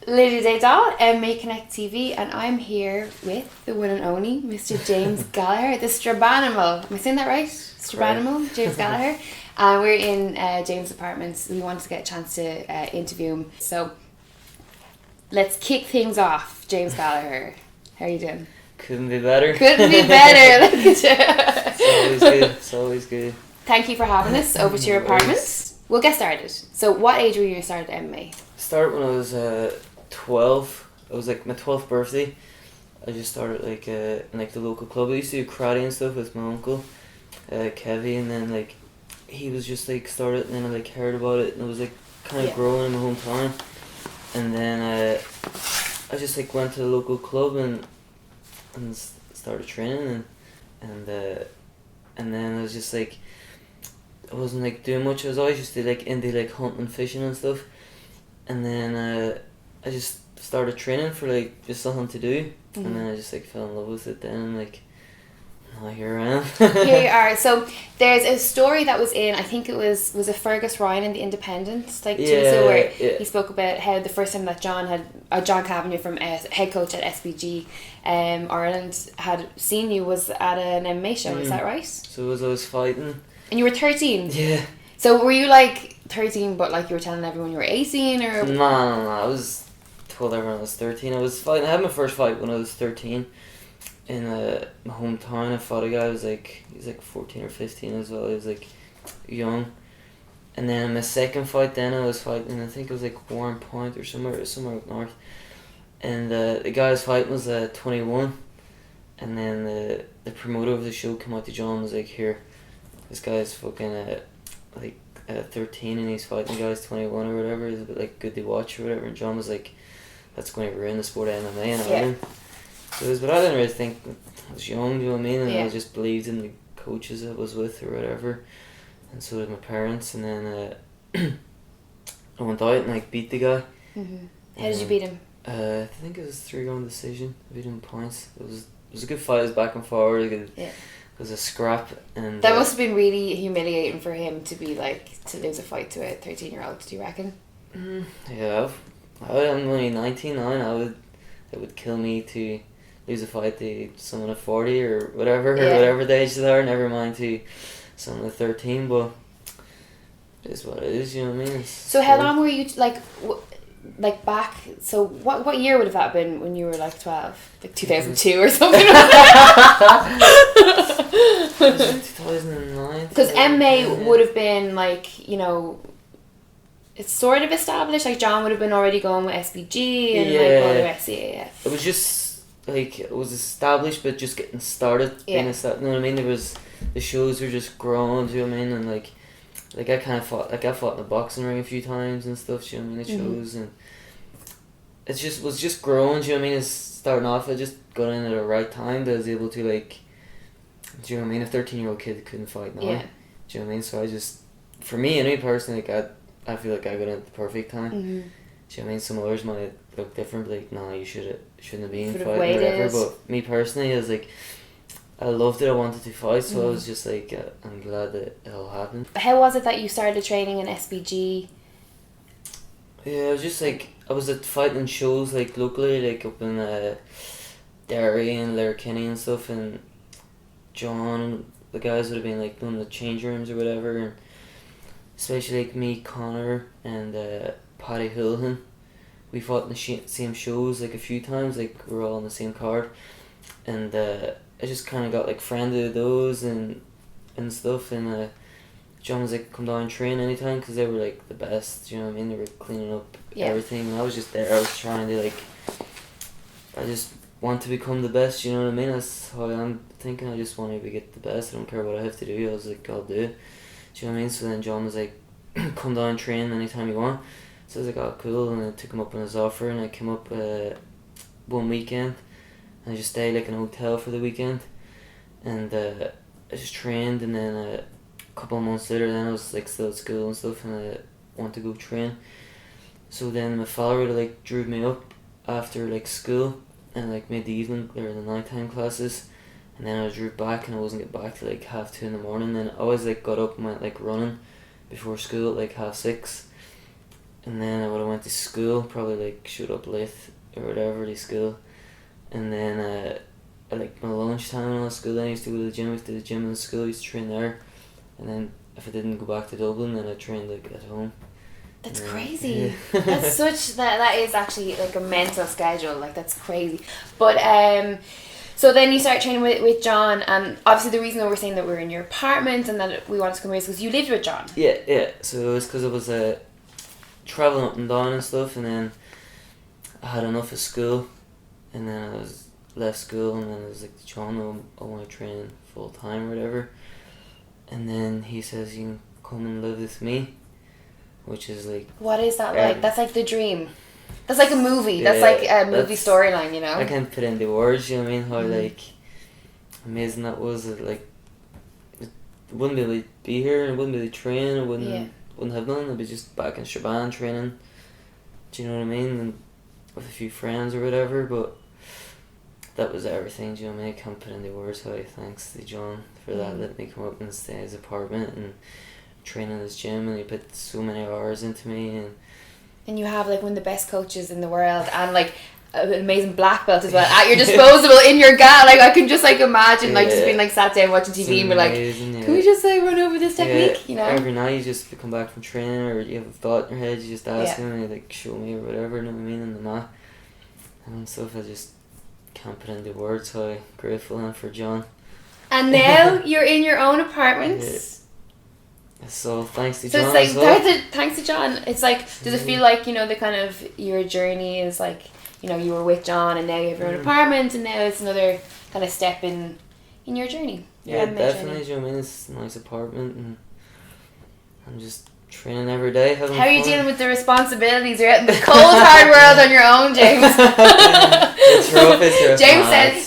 Lady Day Doll, MMA Connect TV, and I'm here with the one and only Mr. James Gallagher, the Strabanimal. Am I saying that right? Strabanimal James Gallagher. And we're in James' apartments. We wanted to get a chance to interview him. So let's kick things off. James Gallagher, how are you doing? Couldn't be better. Couldn't be better. Look at you. It's always good. It's always good. Thank you for having us over to your apartment. We'll get started. So what age were you started MMA? Started when I was 12. It was like my 12th birthday. I just started like in like the local club. I used to do karate and stuff with my uncle, Kevin, and then like he was just like started, and then I like heard about it, and it was like kind of growing in my hometown. And then I just like went to the local club and started training, and then I was just like, I wasn't like doing much. I was always just like into like hunting and fishing and stuff, and then I just started training for like just something to do, and then I just like fell in love with it. Then and, like, now here I am. Here you are. So there's a story that was in, I think it was a Fergus Ryan in the Independent, like Tuesday, where he spoke about how the first time that John Kavanagh from head coach at SBG Ireland had seen you was at an MMA show. Is that right? So as I was fighting. And you were 13? Yeah. So were you like 13 but like you were telling everyone you were 18 or? No, I was told everyone I was 13. I was fighting. I had my first fight when I was 13 in my hometown. I fought a guy who was like, he was like 14 or 15 as well. He was like young. And then my second fight, then I was fighting, I think it was like Warren Point or somewhere up north. And the guy I was fighting was 21. And then the promoter of the show came out to John and was like, here, this guy's fucking 13 and he's fighting the guy's 21 or whatever. He's a bit like good to watch or whatever. And John was like, that's going to ruin the sport of MMA in Ireland. So it was, but I didn't really think, I was young, you know what I mean? And I just believed in the coaches I was with or whatever. And so did my parents. And then I went out and like beat the guy. Mm-hmm. How did you beat him? I think it was 3-round decision. I beat him in points. It was a good fight. It was back and forward. It was a scrap, and that must have been really humiliating for him to be like to lose a fight to a 13-year-old. Do you reckon? Yeah, I'm only 19 now. It would kill me to lose a fight to someone at 40 or whatever, or whatever the age they are. Never mind to someone at 13, but it is what it is. You know what I mean? So how long were you like back? So what year would have that been when you were like 12? Like 2002 or something? 2009. Because MMA would have been like, you know, it's sort of established. Like John would have been already going with SBG and like all the rest. Yeah. It was just like, it was established, but just getting started. You know what I mean? There was, the shows were just growing. Do you know what I mean? And like I kind of fought, like I fought in the boxing ring a few times and stuff. Do you know what I mean? The shows, and it was just growing. Do you know what I mean? It's starting off. I just got in at the right time that I was able to like. Do you know what I mean? A 13-year-old kid couldn't fight now. Yeah. Do you know what I mean? So I just, for me personally, like I feel like I got in at the perfect time. Do you know what I mean? Some others might look different, but like, no, you shouldn't have been fighting or whatever. But me personally, I was like, I loved it. I wanted to fight, so I was just like, I'm glad that it all happened. How was it that you started training in SBG? Yeah, I was just like, I was at fighting shows like locally, like up in Derry and Letterkenny and stuff, and John and the guys would have been like doing the change rooms or whatever, and especially like me, Connor, and Paddy Houlihan. We fought in the same shows like a few times, like we were all on the same card, and I just kind of got like friendly with those and stuff, and John was like, come down and train anytime, because they were like the best, you know what I mean? They were cleaning up everything, and I was just there. I was trying to like, I just want to become the best, you know what I mean? That's how I'm thinking. I just want to get the best. I don't care what I have to do. I was like, I'll do it. Do you know what I mean? So then John was like, come down and train anytime you want. So I was like, oh cool, and I took him up on his offer, and I came up one weekend, and I just stayed like in a hotel for the weekend, and I just trained, and then a couple of months later, then I was like still at school and stuff, and I wanted to go train. So then my father like drew me up after like school, and like made the evening or the nighttime classes, and then I drew back, and I wasn't get back till like 2:30 in the morning. Then I always like got up and went like running before school at like 6:30, and then I would have went to school, probably like showed up late or whatever to school, and then at like my lunchtime when I was at school, then I used to go to the gym. I used to the gym in the school, I used to train there, and then if I didn't go back to Dublin, then I trained like at home. That's crazy. Yeah. That's such that is actually like a mental schedule. Like that's crazy. But so then you start training with John, and obviously the reason that we're saying that we're in your apartment and that we wanted to come here is because you lived with John. Yeah. So it was because I was traveling up and down and stuff, and then I had enough of school, and then I was left school, and then I was like, John, I want to train full time or whatever, and then he says, you can come and live with me, which is like, what is that like? That's like the dream. That's like a movie. That's like a movie storyline, you know. I can't put into words. You know what I mean? How like amazing that was. Like, it wouldn't be able to be here. I wouldn't be able to train. I wouldn't have none. I'd be just back in Strabane training. Do you know what I mean? And with a few friends or whatever. But that was everything. Do you know what I mean? I can't put into words how thanks to John for that. Let me come up and stay in his apartment and train in his gym, and he put so many hours into me. And you have like one of the best coaches in the world, and like an amazing black belt as well at your disposal in your gal. Like I can just like imagine like just being like sat down watching TV and be like, can we just like run over this technique? You know. Every night you just come back from training, or you have a thought in your head, you just ask him, and he like show me or whatever. You know what I mean? On the mat and stuff. I just can't put into words how grateful I am for John. And now you're in your own apartment. So thanks to John. So it's like thanks to John. It's like, does it feel like, you know, the kind of your journey is like, you know, you were with John and now you have your own apartment, and now it's another kind of step in your journey. Yeah, definitely. You know what I mean? It's a nice apartment, and I'm just training every day. How are you dealing with the responsibilities? You're out in the cold, hard world on your own, James. It's rough.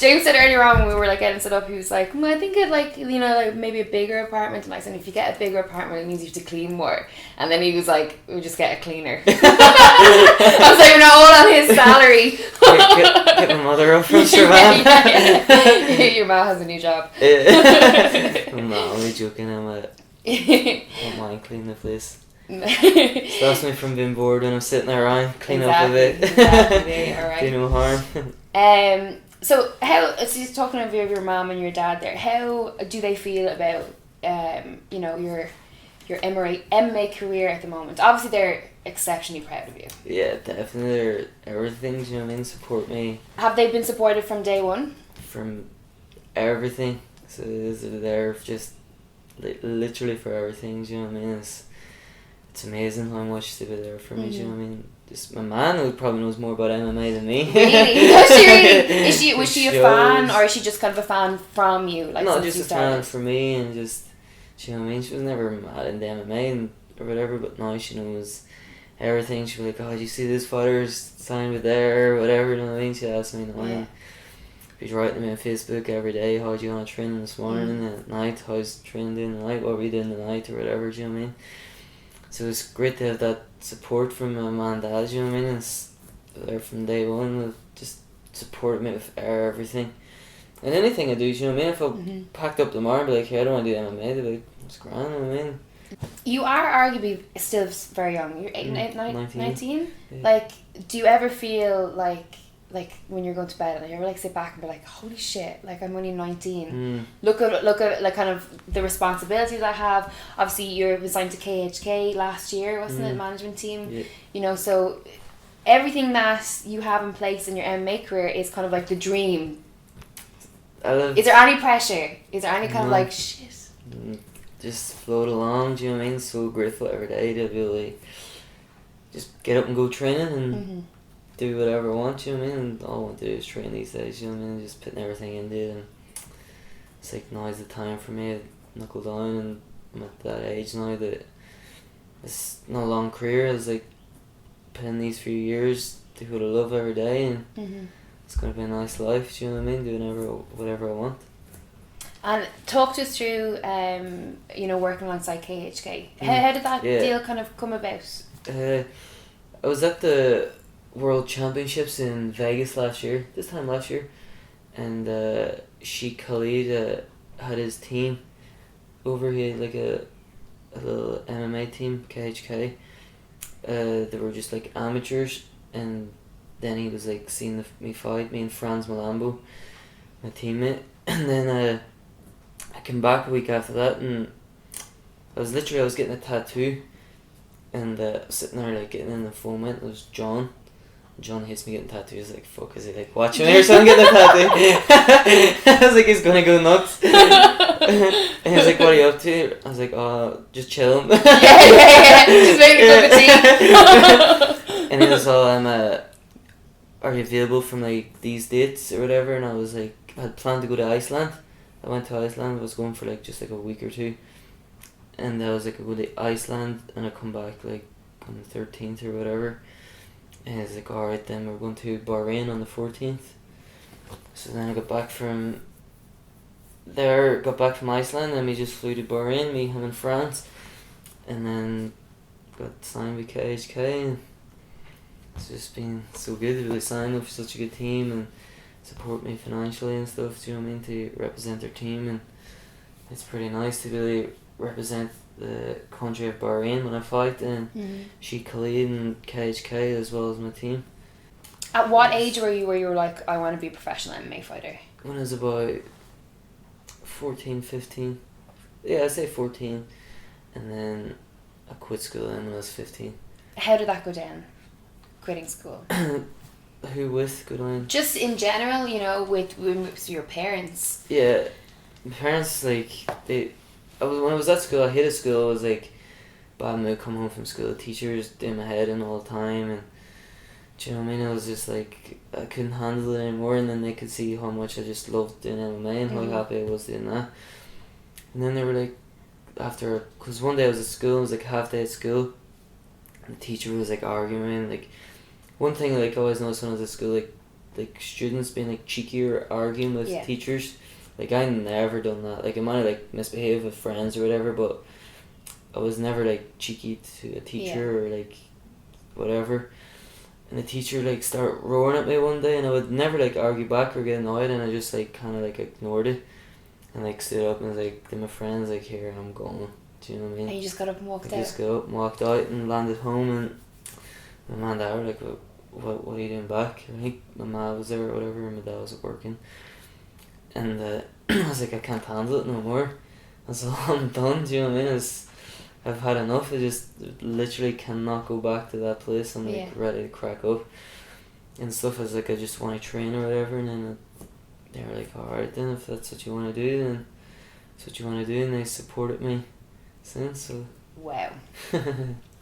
James said earlier on when we were like getting set up, he was like, I think I'd like, you know, like maybe a bigger apartment. And I said, if you get a bigger apartment, it means you have to clean more. And then he was like, we'll just get a cleaner. I was like, we're not all on his salary. Get my mother up from Strabane. Yeah. Your mom has a new job. I'm not only joking. I don't mind cleaning the place. Stops me from being bored when I'm sitting around. Clean up a bit. Exactly. All right. Do no harm. So you're talking of your mom and your dad there. How do they feel about you know, your MMA career at the moment? Obviously, they're exceptionally proud of you. Yeah, definitely. They're everything. Do you know what I mean? Support me. Have they been supportive from day one? From everything. So they're there just literally for everything. Do you know what I mean? It's amazing how much they were there for me. Do you know what I mean? Just my man who probably knows more about MMA than me. Really? Does she really? Was she a fan, or is she just kind of a fan from you? Like, no, just a fan for me, and just, do you know what I mean? She was never mad into MMA or whatever, but now she knows everything. She'll be like, oh, did you see this fighter's signed with there or whatever? You know what I mean? She asks me now. Yeah. She's writing me on Facebook every day, how do you want to train this morning and at night, how's training doing the night, what are we doing tonight or whatever, do you know what I mean? So it's great to have that support from my mum and dad, do you know what I mean? It's there from day one, they've just supported me with everything. And anything I do, do you know what I mean? If I packed up tomorrow and be like, hey, I don't want to do MMA, they'd be like, it's grand, you know what I mean? You are arguably still very young. You're 19? Yeah. Like, do you ever feel like when you're going to bed and you ever like sit back and be like, holy shit, like I'm only 19. Look at like kind of the responsibilities I have. Obviously you're assigned to KHK last year, wasn't it, management team? Yeah. You know, so everything that you have in place in your MMA career is kind of like the dream. Is there any pressure? Is there any kind of like shit? Just float along, do you know what I mean? So grateful every day to be able to just get up and go training and do whatever I want, you know what I mean? And all I want to do is train these days, you know what I mean? Just putting everything into it, and it's like now's the time for me to knuckle down, and I'm at that age now that it's not a long career. It's like putting these few years to do what I love every day, and it's going to be a nice life, do you know what I mean? Doing whatever I want. And talk to us through, you know, working alongside KHK. How did that deal kind of come about? I was at the World Championships in Vegas this time last year, and Sheikh Khalid had his team over here, like a little MMA team, KHK, they were just like amateurs, and then he was like seeing me fight, me and Franz Malambo, my teammate, and then I came back a week after that, and I was getting a tattoo, and sitting there like getting in the phone with, it was John. John hates me getting tattoos. Like, fuck, is he like watching me or something getting a tattoo? I was like, he's gonna go nuts. And he was like, what are you up to? I was like, oh, just chilling. Yeah. Just making a cup of tea. And he was all, are you available from like these dates or whatever? And I was like, I had planned to go to Iceland. I went to Iceland. I was going for like just like a week or two. And I was like, I go to Iceland and I come back like on the 13th or whatever. And it's like, alright then, we're going to Bahrain on the 14th. So then I got back from Iceland, and we just flew to Bahrain, me, him and France. And then got signed with KHK, and it's just been so good to really sign up for such a good team and support me financially and stuff, do you know what I mean, to represent their team. And it's pretty nice to really represent the country of Bahrain when I fight, and Sheikh Khalid and KHK as well as my team. At what age were you where you were like, I want to be a professional MMA fighter? When I was about 14, 15. Yeah, I'd say 14. And then I quit school then when I was 15. How did that go down? Quitting school? Who with? Good on. Just in general, you know, with your parents. Yeah, my parents, like, when I was at school, I hated school. I was like, bad mood coming home from school. The teachers in my head and all the time, and do you know what I mean? I was just like, I couldn't handle it anymore. And then they could see how much I just loved doing MMA and how happy I was doing that. And then they were like, because one day I was at school, it was like half day at school, and the teacher was like arguing. Like, one thing like I always noticed when I was at school, like students being like cheeky or arguing with teachers. Like, I never done that. Like, I might have like misbehaved with friends or whatever, but I was never like cheeky to a teacher or like whatever. And the teacher like started roaring at me one day, and I would never like argue back or get annoyed, and I just like kind of like ignored it, and like stood up and was like, to my friends, like, here, and I'm going. Do you know what I mean? And you just got up and walked out. I just got up and walked out and landed home, and my mum and dad were like, what are you doing back? I think my mum was there or whatever, and my dad was working. And I was like, I can't handle it no more. That's all, I'm done, do you know what I mean? I've had enough. I just literally cannot go back to that place. I'm like ready to crack up. And stuff. I was like, I just want to train or whatever. And then they were like, alright then, if that's what you want to do, then that's what you want to do. And they supported me since. So. Wow.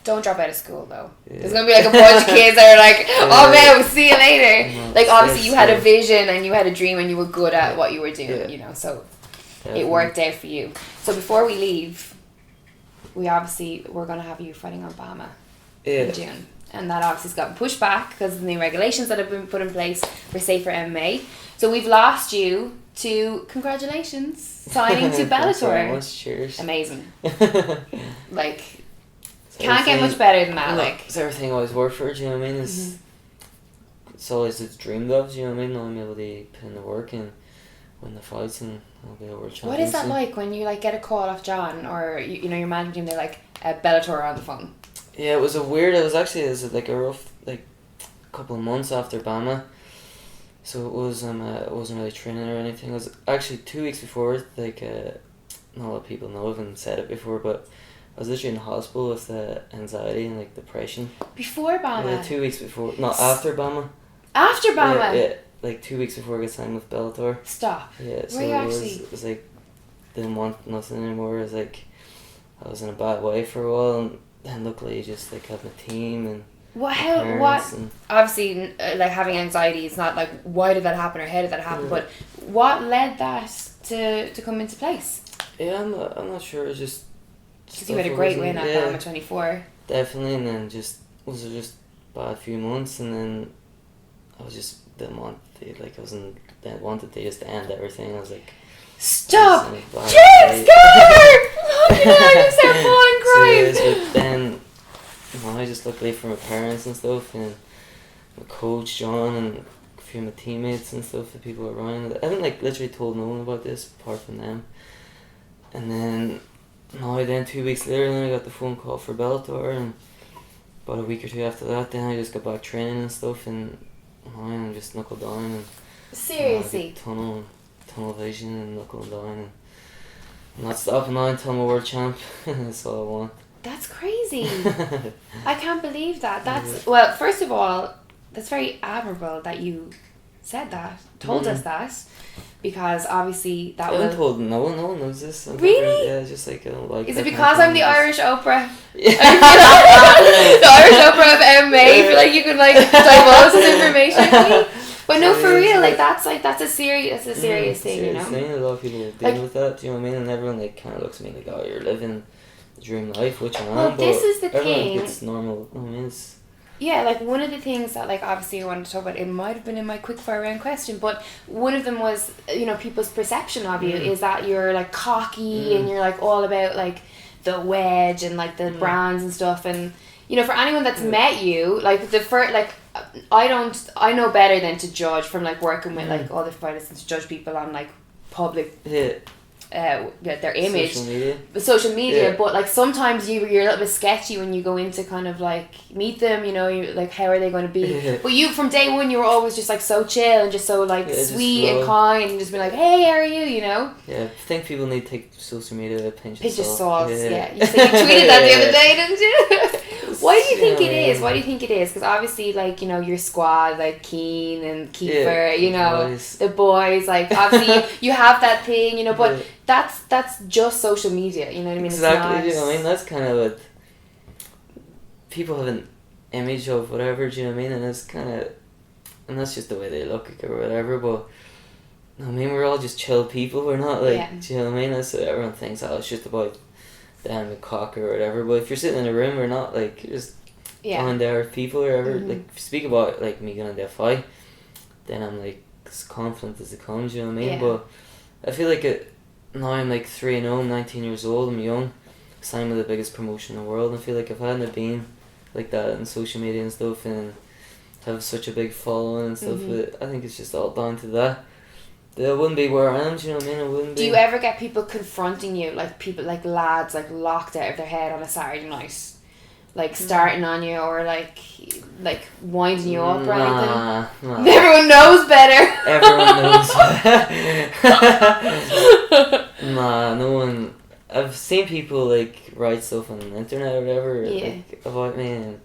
Don't drop out of school though. Yeah. There's gonna be like a bunch of kids that are like, oh man, we'll see you later. No, like, obviously you had a vision and you had a dream and you were good at what you were doing, you know, so it worked out for you. So before we leave, we're gonna have you fighting on BAMMA in June. And that obviously has gotten pushed back because of the new regulations that have been put in place for safer MMA. So we've lost you to, congratulations, signing to Bellator. Thanks very much, cheers. Amazing. Like, can't get much better than that. Like, it's everything I always worked for, do you know what I mean? It's always dreamed of, do you know what I mean? Now I'm able to put in the work and win the fights, and I'll be a world champion. What is that like when you like get a call off John, or you know, your managing team, they're like, Bellator on the phone? Yeah, it was a rough like couple of months after BAMMA. So it was I wasn't really training or anything. It was actually 2 weeks before, like not a lot of people know, I haven't said it before, but I was literally in the hospital with anxiety and like depression. Before BAMMA? Yeah, 2 weeks before. No, after BAMMA. After BAMMA? Yeah, like 2 weeks before I got signed with Bellator. Stop. Yeah, so it was like, didn't want nothing anymore. It was like, I was in a bad way for a while, and then luckily just like had my team and obviously like having anxiety is not like why did that happen or how did that happen, but what led that to come into place? Yeah, I'm not sure. It's just because you had a great win at BAMMA 24. Definitely, and then just bad few months, and then I was just didn't want wanted to just end everything. I was like, stop, James Gallagher! You start falling crying. But then, I just luckily for my parents and stuff, and my coach John and a few of my teammates and stuff, the people around. I haven't like literally told no one about this apart from them. And then 2 weeks later, then I got the phone call for Bellator, and about a week or two after that, then I just got back training and stuff, and I just knuckled down and Seriously. Tunnel vision and knuckling down and not stopping now until I'm a world champ. That's all I want. That's crazy. I can't believe that. That's well, first of all, that's very admirable that you said that, told us that, because obviously that I haven't will. told no one knows this. Really? Yeah, it's just like I don't like. Is that it kind of because thing, I'm the just- Irish Oprah? Yeah. The Irish Oprah of MMA. You feel like you could like divulge this information to me? But no, for real, like that's a serious thing, you know. Thing. A lot of people deal Like- with that. Do you know what I mean? And everyone like kind of looks at me like, "Oh, you're living the dream life," which I am. Well, but this is the everyone thing. It's normal. I mean, it's Yeah, like one of the things that like obviously I wanted to talk about, it might have been in my quick fire round question, but one of them was, you know, people's perception of you is that you're like cocky and you're like all about like the wedge and like the brands and stuff, and you know, for anyone that's met you, like the first, like I know better than to judge from like working with like other fighters and to judge people on like public their image, social media, but like sometimes you're a little bit sketchy when you go into kind of like meet them, you know, you like how are they going to be, but you from day one you were always just like so chill and just so like sweet and kind and just be like, hey, how are you, you know. I think people need to take social media with a pinch of salt. Yeah. You said you tweeted that the other day, didn't you? Why do you think it is? Why do you think it is? Because obviously, like, you know, your squad, like Keen and Kiefer, you know, the boys, like, obviously you have that thing, you know, but that's just social media, you know what I mean? Exactly, it's not... you know what I mean? That's kind of what people have an image of whatever, do you know what I mean? And it's kind of, and that's just the way they look or whatever, but I mean, we're all just chill people, we're not like, do you know what I mean? That's what everyone thinks, oh, it's just about damn the cock or whatever, but if you're sitting in a room, we're not like, you're just going there with people or whatever, like, if you speak about like me going to a fight, then I'm like as confident as it comes, you know what I mean? But I feel like now I'm like 3-0, I'm 19 years old, I'm young, signed with the biggest promotion in the world, and I feel like if I hadn't been like that in social media and stuff and have such a big following and stuff, I think it's just all down to that. I wouldn't be where I am, do you know what I mean? I wouldn't be. Do you ever get people confronting you, like people, like lads, like locked out of their head on a Saturday night? Like starting on you or like winding you up or anything? Nah. Everyone knows better. Everyone knows. Nah, no one. I've seen people like write stuff on the internet or whatever like, about me,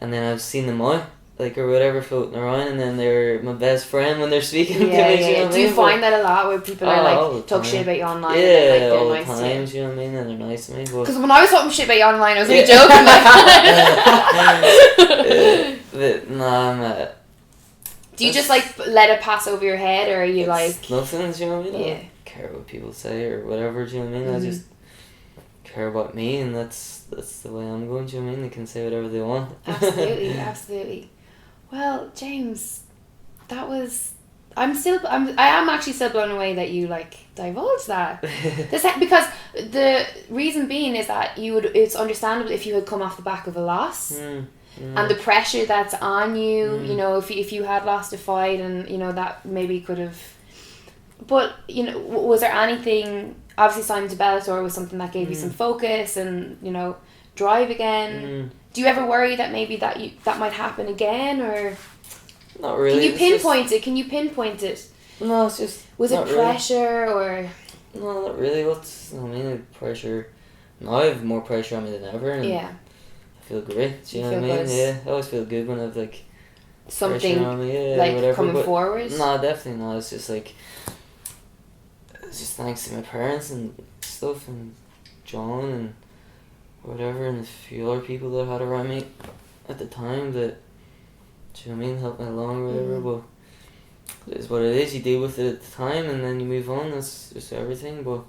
and then I've seen them out like or whatever floating around, and then they're my best friend when they're speaking to me. You know what Do you find that a lot where people are like talk shit about you online? Yeah, and like, all the nice time. You know what I mean? And they're nice to me. Because when I was talking shit about you online, I was only joking. But nah, I'm do you just like let it pass over your head, or are you like nothing? Do you know what I mean? Yeah. I don't care what people say or whatever. Do you know what I mean? I just care about me, and that's the way I'm going. Do you know what I mean? They can say whatever they want. Absolutely. Well, James, that was. I am actually still blown away that you like divulged that. Because the reason being is that it's understandable if you had come off the back of a loss. And the pressure that's on you, you know, if you had lost a fight and, you know, that maybe could have... But, you know, was there anything... Obviously signing to Bellator was something that gave you some focus and, you know, drive again. Do you ever worry that maybe that might happen again, or... Not really. Can you pinpoint it? No, it's just... Was it pressure or... No, not really. I mean, pressure... Now I have more pressure on me than ever. And I feel great. Do you know what I mean? Good. Yeah, I always feel good when I've like something on me, like whatever, coming forward. No, definitely not. It's just like it's just thanks to my parents and stuff and John and whatever and a few other people that I had around me at the time that, do you know what I mean, helped me along or whatever. But it is what it is. You deal with it at the time and then you move on. That's just everything. But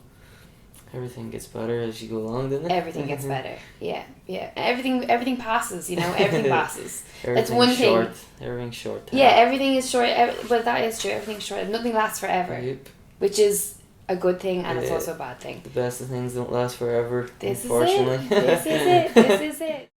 everything gets better as you go along, doesn't it? Everything gets better. Yeah. Everything passes, you know. Everything passes. That's one thing. Everything's short. Yeah, everything is short. But that is true. Everything's short. Nothing lasts forever. Yep. Which is a good thing, and it's also a bad thing. The best of things don't last forever. This unfortunately. is it. This is it.